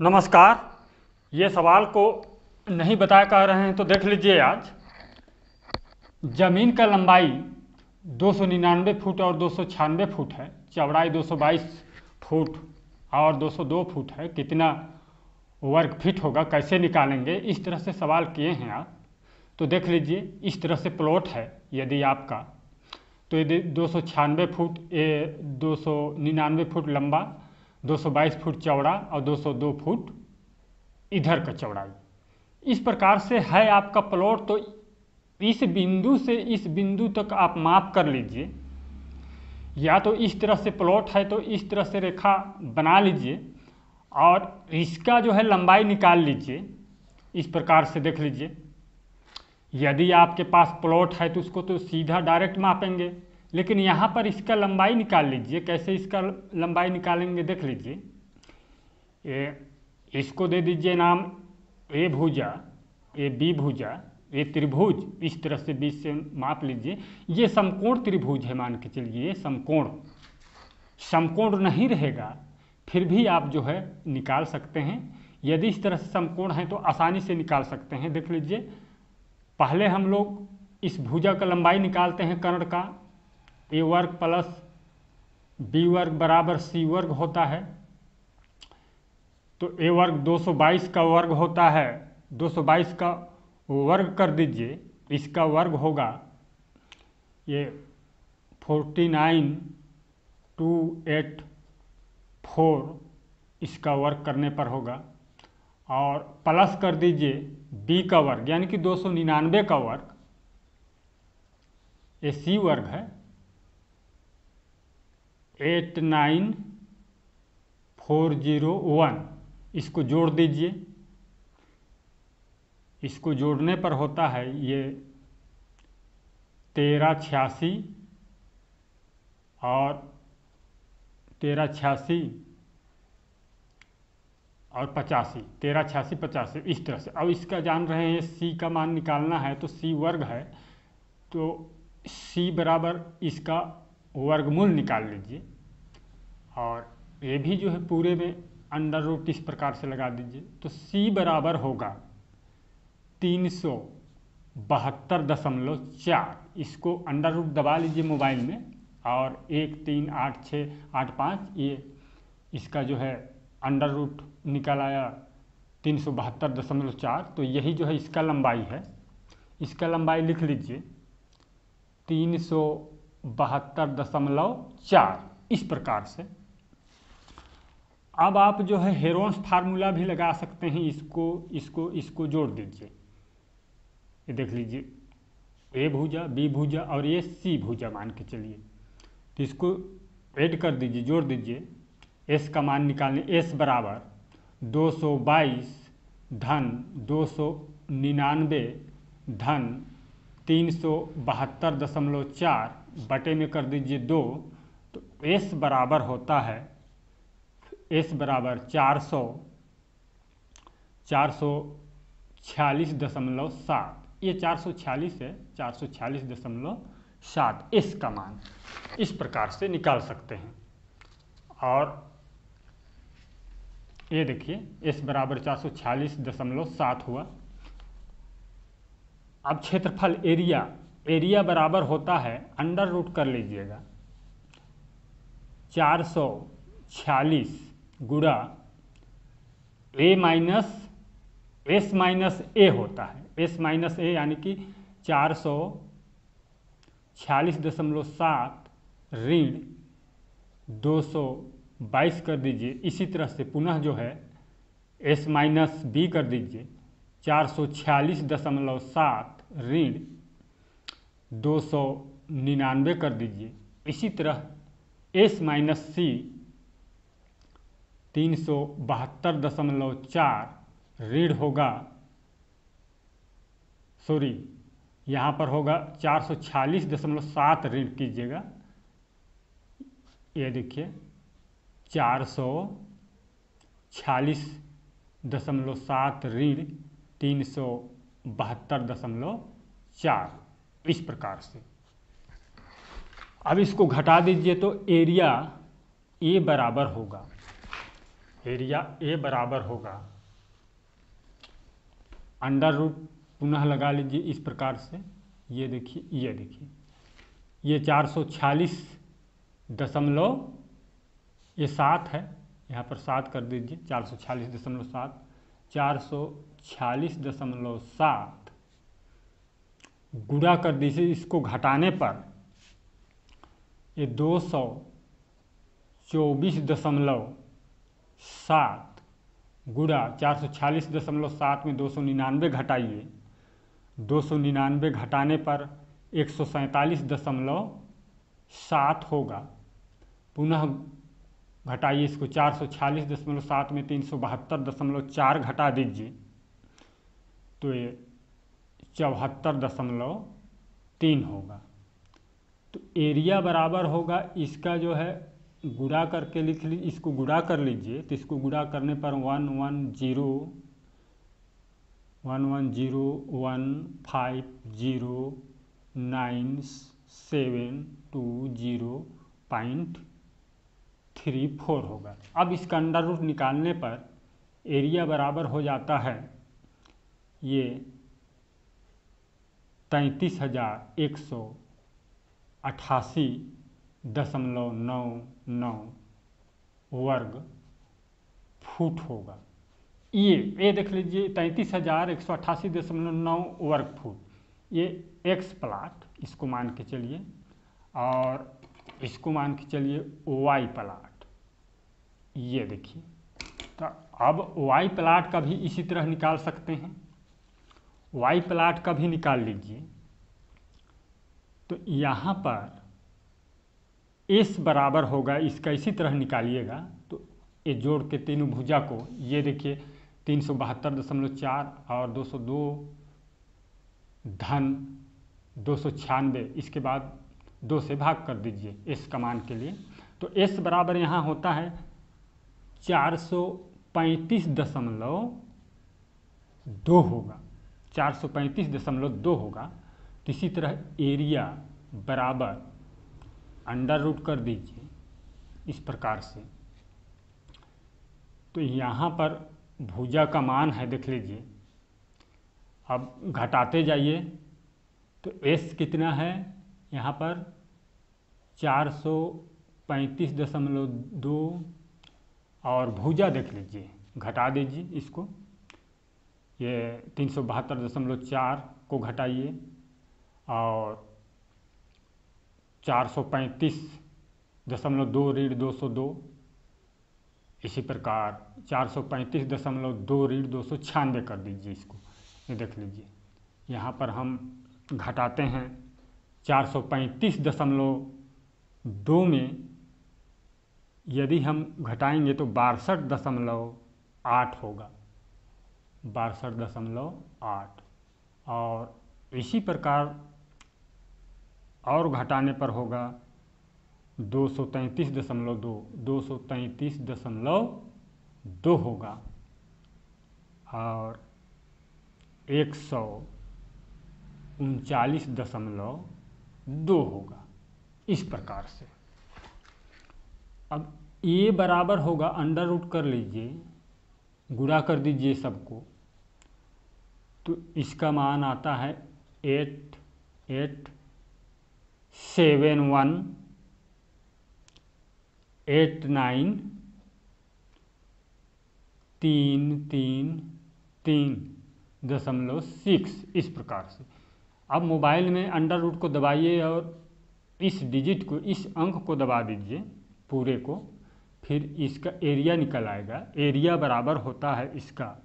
नमस्कार। ये सवाल को नहीं बताया कह रहे हैं तो देख लीजिए। आज ज़मीन का लंबाई 299 फुट और 296 फुट है, चौड़ाई 222 फुट और 202 फुट है, कितना वर्ग फीट होगा, कैसे निकालेंगे, इस तरह से सवाल किए हैं आप। तो देख लीजिए, इस तरह से प्लॉट है यदि आपका, तो यदि 296 फुट 299 फुट लंबा, 222 फुट चौड़ा और 202 फुट इधर का चौड़ाई, इस प्रकार से है आपका प्लॉट। तो इस बिंदु से इस बिंदु तक आप माप कर लीजिए, या तो इस तरह से प्लॉट है तो इस तरह से रेखा बना लीजिए और इसका जो है लंबाई निकाल लीजिए। इस प्रकार से देख लीजिए, यदि आपके पास प्लॉट है तो उसको तो सीधा डायरेक्ट मापेंगे, लेकिन यहाँ पर इसका लंबाई निकाल लीजिए। कैसे इसका लंबाई निकालेंगे देख लीजिए। इसको दे दीजिए नाम ए भुजा, ए बी भुजा, ये त्रिभुज, इस तरह से बीच से माप लीजिए। ये समकोण त्रिभुज है, मान के चलिए ये समकोण। समकोण नहीं रहेगा फिर भी आप जो है निकाल सकते हैं। यदि इस तरह से समकोण है तो आसानी से निकाल सकते हैं। देख लीजिए, पहले हम लोग इस भुजा का लंबाई निकालते हैं कर्ण का। ए वर्ग प्लस बी वर्ग बराबर सी वर्ग होता है। तो ए वर्ग 222 का वर्ग होता है, 222 का वर्ग कर दीजिए, इसका वर्ग होगा ये 49,284, इसका वर्ग करने पर होगा। और प्लस कर दीजिए बी का वर्ग यानी कि 299 का वर्ग, ये सी वर्ग है, 89401, इसको जोड़ दीजिए। इसको जोड़ने पर होता है ये 1386 और 1386 और 85, 1386 85, इस तरह से। अब इसका जान रहे हैं सी का मान निकालना है, तो सी वर्ग है तो सी बराबर इसका वर्गमूल निकाल लीजिए। और ये भी जो है पूरे में अंडर रूट इस प्रकार से लगा दीजिए। तो सी बराबर होगा 372.4। इसको अंडर रूट दबा लीजिए मोबाइल में, और 13868 ये इसका जो है अंडर रूट निकल आया 372.4। तो यही जो है इसका लंबाई है। इसका लंबाई लिख लीजिए 372.4, इस प्रकार से। अब आप जो है हेरोन्स फार्मूला भी लगा सकते हैं। इसको जोड़ दीजिए। ये देख लीजिए, ए भुजा, बी भुजा और ये सी भुजा मान के चलिए। तो इसको ऐड कर दीजिए, जोड़ दीजिए। एस का मान निकालने, एस बराबर 222 धन 299 धन 372.4 बटे में कर दीजिए 2। तो एस बराबर होता है, एस बराबर 446.7। ये 446 है, 446.7 एस का मान इस प्रकार से निकाल सकते हैं। और ये देखिए, एस बराबर 446.7 हुआ। अब क्षेत्रफल एरिया बराबर होता है, अंडर रूट कर लीजिएगा, 446 गुणा ए माइनस एस माइनस ए होता है। एस माइनस ए यानी कि 446.7 ऋण 222 कर दीजिए। इसी तरह से पुनः जो है एस माइनस बी कर दीजिए, 446.7 ऋण 299 कर दीजिए। इसी तरह एस माइनस सी 372.4 ऋण होगा, सॉरी यहाँ पर होगा 446.7 ऋण कीजिएगा। ये देखिए 446.7 ऋण 372.4, इस प्रकार से। अब इसको घटा दीजिए तो एरिया ए बराबर होगा एरिया ए बराबर होगा अंडर रूट, पुनः लगा लीजिए इस प्रकार से। ये देखिए ये 446 ये 7 है, यहाँ पर 7 कर दीजिए, 446.7, 446.7 गुणा कर दीजिए। इसको घटाने पर ये 224.7 गुणा 446.7 में 299 घटाइए, 299 घटाने पर 147.7 होगा। पुनः घटाइए इसको, 446.7 में 372.4 घटा दीजिए तो ये 74.3 होगा। तो एरिया बराबर होगा इसका जो है गुणा करके लिख लीजिए, इसको गुणा कर लीजिए तो इसको गुणा करने पर 11015015720.34 होगा। अब इसका अंडर रूट निकालने पर एरिया बराबर हो जाता है ये 33,188.99 वर्ग फुट होगा। ये देख लीजिए 33,188.9 वर्ग फुट, ये एक्स प्लाट इसको मान के चलिए, और इसको मान के चलिए वाई प्लाट। ये देखिए, तो अब वाई प्लाट का भी इसी तरह निकाल सकते हैं। वाई प्लाट का भी निकाल लीजिए। तो यहाँ पर एस बराबर होगा इसका, इसी तरह निकालिएगा तो ये जोड़ के तीनों भुजा को, ये देखिए 372.4 और 202 धन 296, इसके बाद 2 से भाग कर दीजिए एस का मान के लिए। तो एस बराबर यहाँ होता है 435.2 होगा, 435.2 होगा। तो इसी तरह एरिया बराबर अंडर रूट कर दीजिए इस प्रकार से। तो यहाँ पर भुजा का मान है, देख लीजिए। अब घटाते जाइए तो एस कितना है यहाँ पर 435.2, और भुजा देख लीजिए, घटा दीजिए इसको, ये 372.4 को घटाइए और 435.2 ऋण 202, इसी प्रकार 435.2 ऋण 296 कर दीजिए इसको। ये देख लीजिए, यहाँ पर हम घटाते हैं 435.2 में यदि हम घटाएंगे तो 62.8 होगा, 62.8। और इसी प्रकार और घटाने पर होगा 233.2 होगा, और 139.2 होगा, इस प्रकार से। अब ये बराबर होगा, अंडर रूट कर लीजिए, गुणा कर दीजिए सबको, तो इसका मान आता है 887189,333.6 इस प्रकार से। अब मोबाइल में अंडर रूट को दबाइए और इस डिजिट को, इस अंक को दबा दीजिए पूरे को, फिर इसका एरिया निकल आएगा। एरिया बराबर होता है इसका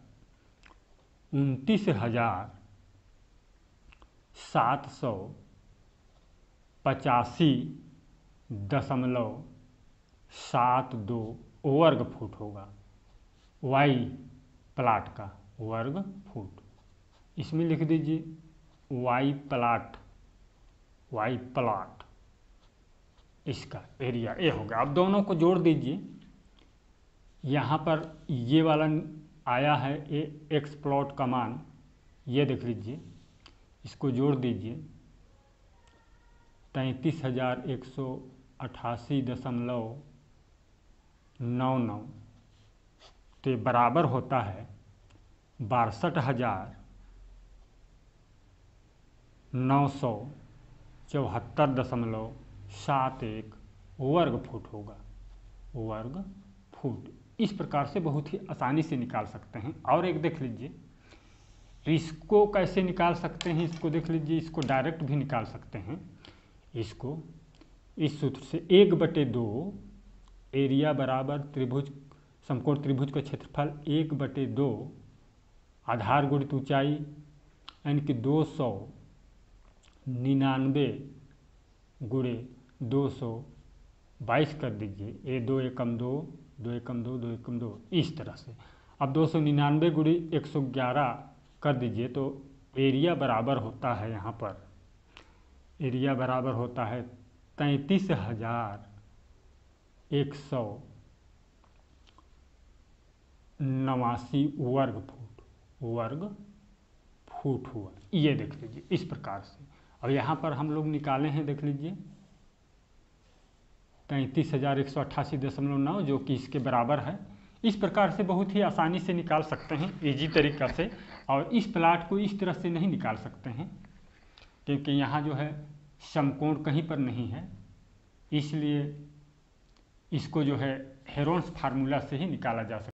29,785.72 वर्ग फुट होगा, वाई प्लाट का वर्ग फुट। इसमें लिख दीजिए वाई प्लाट, इसका एरिया ए होगा। अब दोनों को जोड़ दीजिए, यहाँ पर ये वाला आया है ए एक्स प्लॉट का मान, ये देख लीजिए, इसको जोड़ दीजिए 33,188.99 तो ये बराबर होता है 62,974.71 वर्ग फुट होगा, वर्ग फुट। इस प्रकार से बहुत ही आसानी से निकाल सकते हैं। और एक देख लीजिए, इसको कैसे निकाल सकते हैं, इसको देख लीजिए, इसको डायरेक्ट भी निकाल सकते हैं। इसको इस सूत्र से 1/2 एरिया बराबर त्रिभुज, समकोण त्रिभुज का क्षेत्रफल 1/2 आधार गुणित ऊंचाई, यानी कि 299 गुणे 222 कर दीजिए। ए 2 एकम 2, 2 एकम 2, 2 एकम 2, इस तरह से। अब 299 गुणे 111 कर दीजिए तो एरिया बराबर होता है, यहाँ पर एरिया बराबर होता है 33,189 वर्ग फुट हुआ। ये देख लीजिए इस प्रकार से। और यहाँ पर हम लोग निकाले हैं, देख लीजिए 33,188.9, जो कि इसके बराबर है। इस प्रकार से बहुत ही आसानी से निकाल सकते हैं, इजी तरीका से। और इस प्लाट को इस तरह से नहीं निकाल सकते हैं, क्योंकि यहाँ जो है समकोण कहीं पर नहीं है, इसलिए इसको जो है हेरोन्स फार्मूला से ही निकाला जा सकता है।